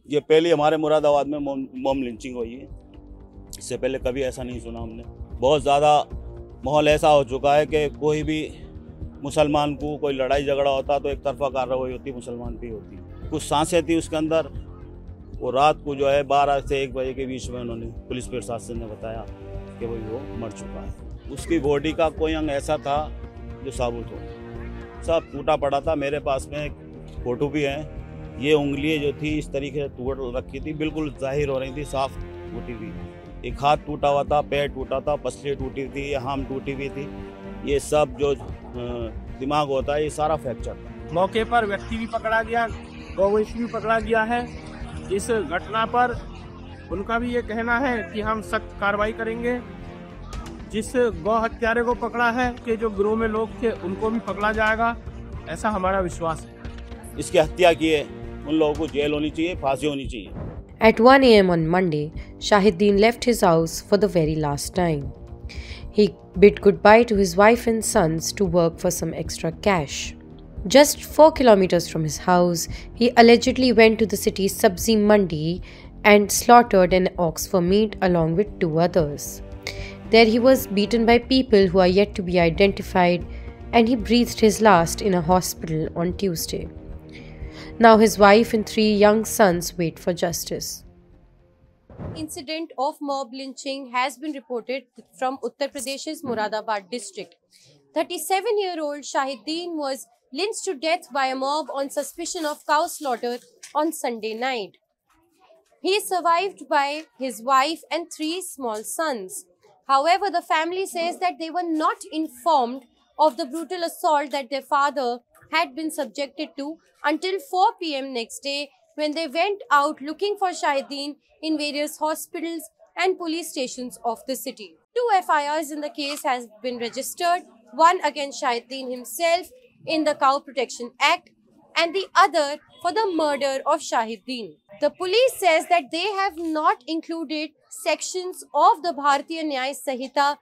ये पहली हमारे मुरादाबाद में मॉब लिंचिंग हुई है। इससे पहले कभी ऐसा नहीं सुना हमने। बहुत ज़्यादा माहौल ऐसा हो चुका है कि कोई भी मुसलमान को कोई लड़ाई झगड़ा होता तो एक तरफा कार्रवाई होती, मुसलमान पे होती। कुछ सांसें थी उसके अंदर। वो रात को जो है 12 से 1 बजे के बीच में उन्होंने पुलिस प्रशासन ने बताया कि भाई वो मर चुका है। उसकी बॉडी का कोई अंग ऐसा था जो साबुत हो, सब टूटा पड़ा था। मेरे पास में फोटो भी है। ये उंगलियां जो थी इस तरीके से तोड़ रखी थी, बिल्कुल जाहिर हो रही थी, साफ टूटी हुई। एक हाथ टूटा हुआ था, पैर टूटा था, पसली टूटी थी, हाम टूटी हुई थी। ये सब जो दिमाग होता है ये सारा फ्रैक्चर था। मौके पर व्यक्ति भी पकड़ा गया, गौवंश भी पकड़ा गया है। इस घटना पर उनका भी ये कहना है कि हम सख्त कार्रवाई करेंगे। जिस गौ हत्यारे को पकड़ा है कि जो गिरोह में लोग थे उनको भी पकड़ा जाएगा, ऐसा हमारा विश्वास है। इसकी हत्या की है उन लोगों को जेल होनी चाहिए, फांसी होनी चाहिए। At 1 a.m. on Monday, Shahiddin left his house for the very last time. He bid goodbye to his wife and sons to work for some extra cash. Just 4 kilometers from his house, he allegedly went to the city's Sabzi Mandi and slaughtered an ox for meat along with 2 others. There he was beaten by people who are yet to be identified, and he breathed his last in a hospital on Tuesday. Now his wife and 3 young sons wait for justice. Incident of mob lynching has been reported from Uttar Pradesh's Moradabad district. 37-year-old Shahiddin was lynched to death by a mob on suspicion of cow slaughter on Sunday night. He is survived by his wife and 3 small sons. However, the family says that they were not informed of the brutal assault that their father had been subjected to until 4 p.m. next day, when they went out looking for Shahiddin in various hospitals and police stations of the city. 2 FIRs in the case has been registered, one against Shahiddin himself in the Cow Protection Act and the other for the murder of Shahiddin. The police says that they have not included sections of the Bharatiya Nyaya Sanhita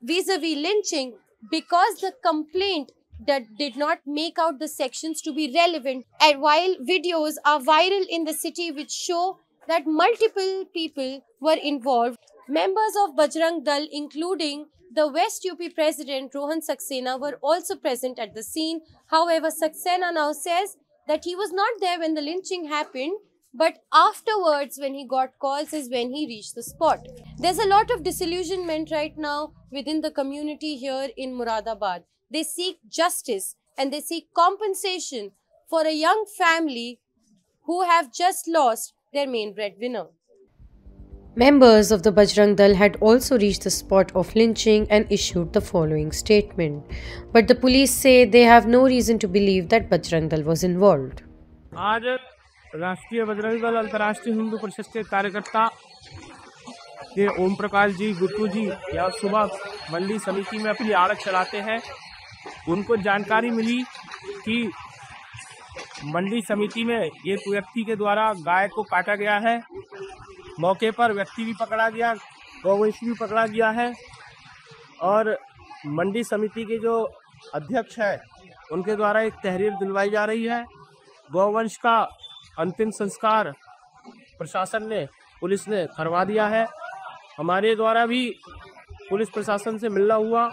vis-a-vis lynching because the complaint that did not make out the sections to be relevant. And while videos are viral in the city which show that multiple people were involved, members of Bajrang Dal, including the West UP President Rohan Saxena, were also present at the scene. However, Saxena now says that he was not there when the lynching happened, but afterwards when he got calls is when he reached the spot. There's a lot of disillusionment right now within the community here in Moradabad. They seek justice and they seek compensation for a young family who have just lost their main breadwinner. Members of the Bajrang Dal had also reached the spot of lynching and issued the following statement. But the police say they have no reason to believe that Bajrang Dal was involved. आज राष्ट्रीय बजरंग दल अंतर्राष्ट्रीय हिंदू परिषद के कार्यकर्ता के ओम प्रकाश जी गुट्टू जी या सुबह मंडी समिति में अपनी आड़त चलाते हैं। उनको जानकारी मिली कि मंडी समिति में एक व्यक्ति के द्वारा गाय को काटा गया है। मौके पर व्यक्ति भी पकड़ा गया, गौवंश भी पकड़ा गया है और मंडी समिति के जो अध्यक्ष है उनके द्वारा एक तहरीर दिलवाई जा रही है। गौवंश का अंतिम संस्कार प्रशासन ने, पुलिस ने करवा दिया है। हमारे द्वारा भी पुलिस प्रशासन से मिलना हुआ,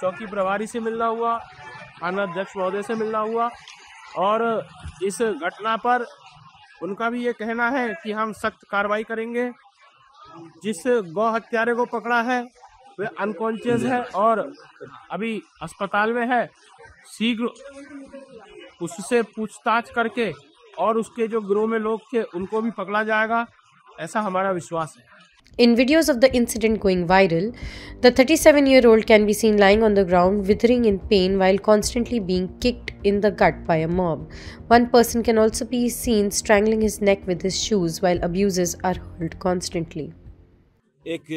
चौकी प्रभारी से मिलना हुआ, थाना अध्यक्ष महोदय से मिलना हुआ और इस घटना पर उनका भी ये कहना है कि हम सख्त कार्रवाई करेंगे। जिस गौ हत्यारे को पकड़ा है वे अनकॉन्शियस है और अभी अस्पताल में है। शीघ्र उससे पूछताछ करके और उसके जो गिरोह में लोग थे उनको भी पकड़ा जाएगा, ऐसा हमारा विश्वास है। In videos of the incident going viral, the 37-year-old can be seen lying on the ground, withering in pain while constantly being kicked in the gut by a mob. One person can also be seen strangling his neck with his shoes while abuses are hurled constantly. एक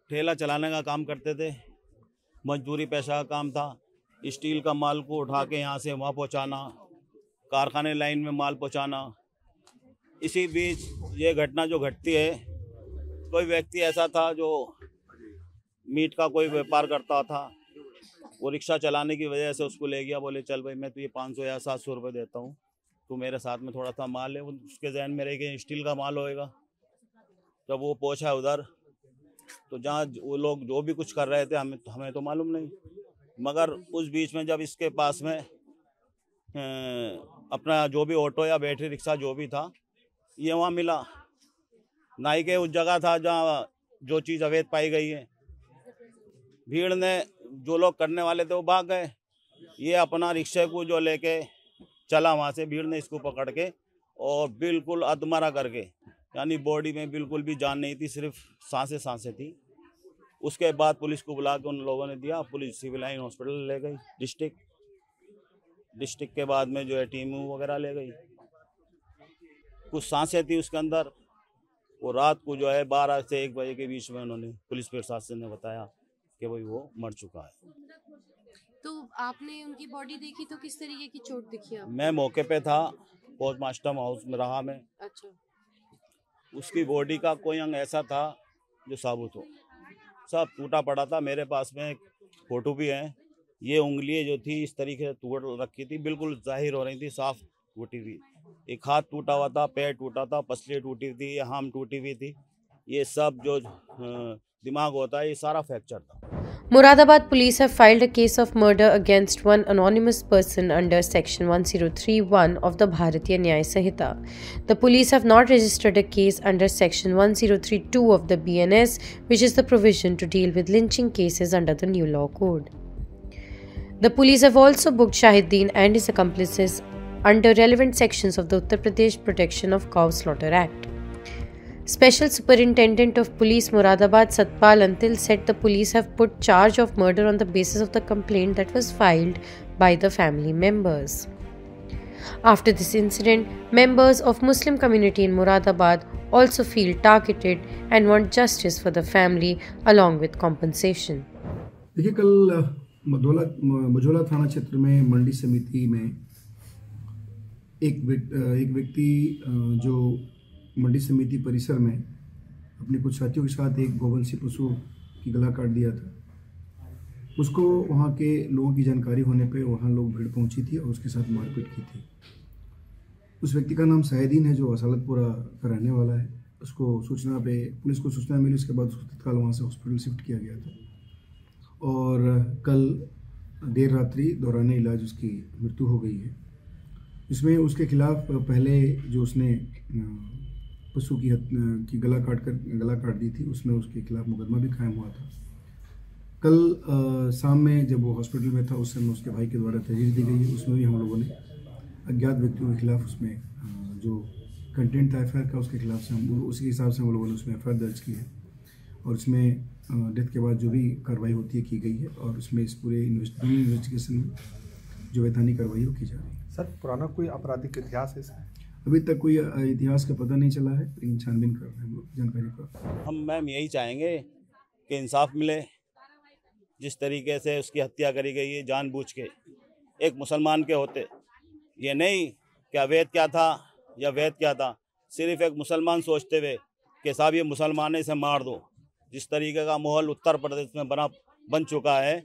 ठेला चलाने का काम करते थे, मजदूरी पैसा का काम था। स्टील का माल को उठा के यहाँ से वहाँ पहुँचाना, कारखाने लाइन में माल पहुँचाना। इसी बीच ये घटना जो घटती है, कोई व्यक्ति ऐसा था जो मीट का कोई व्यापार करता था, वो रिक्शा चलाने की वजह से उसको ले गया। बोले चल भाई मैं तुझे 500 या 700 रुपये देता हूँ, तो मेरे साथ में थोड़ा सा माल है, उसके जहन में रह गए स्टील का माल होएगा। जब वो पहुंचा उधर तो जहाँ वो लोग जो भी कुछ कर रहे थे हमें तो मालूम नहीं, मगर उस बीच में जब इसके पास में अपना जो भी ऑटो या बैटरी रिक्शा जो भी था ये वहाँ मिला, नाई के उस जगह था जहाँ जो चीज़ अवैध पाई गई है। भीड़ ने जो लोग करने वाले थे वो भाग गए, ये अपना रिक्शे को जो लेके चला वहाँ से, भीड़ ने इसको पकड़ के और बिल्कुल अधमरा करके, यानी बॉडी में बिल्कुल भी जान नहीं थी, सिर्फ सांसें थी। उसके बाद पुलिस को बुला के उन लोगों ने दिया, पुलिस सिविल लाइन हॉस्पिटल ले गई डिस्ट्रिक्ट के बाद में जो है टीम वगैरह ले गई। कुछ सांसें थी उसके अंदर। वो रात को जो है 12 से 1 बजे के बीच में उन्होंने पुलिस प्रशासन ने बताया कि भाई वो मर चुका है। तो आपने उनकी बॉडी देखी तो किस तरीके की चोट दिखी आपको? मैं मौके पे था, पोस्टमास्टर हाउस में रहा मैं। अच्छा। उसकी बॉडी का कोई अंग ऐसा था जो साबुत हो, सब टूटा पड़ा था। मेरे पास में एक फोटो भी है, ये उंगलियां जो थी इस तरीके से टूट रखी थी, बिल्कुल जाहिर हो रही थी, साफ टूटी हुई। एक हाथ टूटा हुआ था, पैर टूटा था, पसली टूटी थी, हाम टूटी हुई थी, ये सब जो दिमाग होता है ये सारा फ्रैक्चर था। Moradabad police have filed a case of murder against one anonymous person under section 1031 of the Bharatiya Nyaya Sanhita. The police have not registered a case under section 1032 of the BNS, which is the provision to deal with lynching cases under the new law code. The police have also booked Shahiddin and his accomplices under relevant sections of the Uttar Pradesh Protection of Cow Slaughter Act. Special Superintendent of Police Moradabad Satpal Antil said the police have put charge of murder on the basis of the complaint that was filed by the family members. After this incident, members of Muslim community in Moradabad also feel targeted and want justice for the family along with compensation. देखिए, कल मझोला थाना क्षेत्र में मंडी समिति में एक व्यक्ति जो मंडी समिति परिसर में अपने कुछ साथियों के साथ एक गोवंशी पशु की गला काट दिया था। उसको वहाँ के लोगों की जानकारी होने पे वहाँ लोग भीड़ पहुँची थी और उसके साथ मारपीट की थी। उस व्यक्ति का नाम शाहिदीन है, जो असालतपुरा का रहने वाला है। उसको पुलिस को सूचना मिली, उसके बाद उसको तत्काल वहाँ से हॉस्पिटल शिफ्ट किया गया था और कल देर रात्रि दौरान इलाज उसकी मृत्यु हो गई है। इसमें उसके खिलाफ पहले जो उसने पशु की गला काट दी थी, उसमें उसके खिलाफ मुकदमा भी कायम हुआ था। कल शाम में जब वो हॉस्पिटल में था उस समय उसके भाई के द्वारा तहरीर दी गई है, उसमें भी हम लोगों ने अज्ञात व्यक्तियों के खिलाफ उसमें जो कंटेंट था एफआईआर का, उसके खिलाफ से हम उसी हिसाब से हम लोगों ने उसमें एफआईआर दर्ज की है और उसमें डेथ के बाद जो भी कार्रवाई होती है की गई है और उसमें इस पूरे इन्वेस्टिगेशन में जो वैधानिक कार्रवाई वो की जा रही है। सर, पुराना कोई आपराधिक इतिहास है इसका? अभी तक कोई इतिहास का पता नहीं चला है, लेकिन छानबीन कर रहे हैं हम लोग जानकारी पर। हम मैम यही चाहेंगे कि इंसाफ मिले। जिस तरीके से उसकी हत्या करी गई है जानबूझ के एक मुसलमान के होते, ये नहीं कि अवैध क्या था या वैध क्या था, सिर्फ एक मुसलमान सोचते हुए कि साहब ये मुसलमान है इसे मार दो। जिस तरीके का माहौल उत्तर प्रदेश में बन चुका है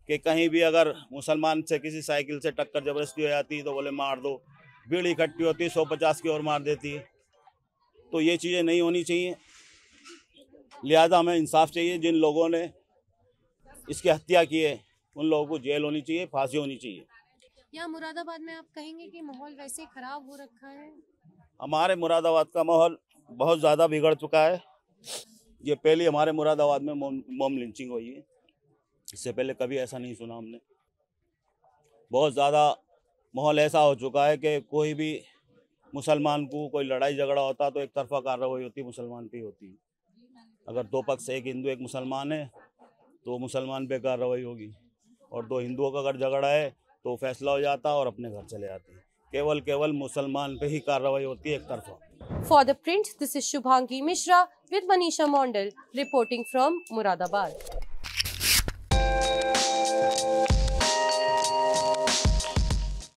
कि कहीं भी अगर मुसलमान से किसी साइकिल से टक्कर जबरदस्ती हो जाती तो बोले मार दो, भीड़ इकट्ठी होती 150 की ओर मार देती है। तो ये चीज़ें नहीं होनी चाहिए, लिहाजा हमें इंसाफ चाहिए। जिन लोगों ने इसकी हत्या की है उन लोगों को जेल होनी चाहिए, फांसी होनी चाहिए। यहाँ मुरादाबाद में आप कहेंगे कि माहौल वैसे ही खराब हो रखा है? हमारे मुरादाबाद का माहौल बहुत ज़्यादा बिगड़ चुका है। ये पहली हमारे मुरादाबाद में मॉब लिंचिंग हुई है, इससे पहले कभी ऐसा नहीं सुना हमने। बहुत ज़्यादा माहौल ऐसा हो चुका है कि कोई भी मुसलमान को कोई लड़ाई झगड़ा होता तो एक तरफा कार्रवाई होती, मुसलमान पे होती। अगर दो पक्ष, एक हिंदू एक मुसलमान है तो मुसलमान पे कार्रवाई होगी, और दो हिंदुओं का अगर झगड़ा है तो फैसला हो जाता और अपने घर चले जाते हैं। केवल मुसलमान पे ही कार्रवाई होती है एक तरफा। For the print, this is Shubhangi Mishra with Manisha Mondal reporting from Moradabad.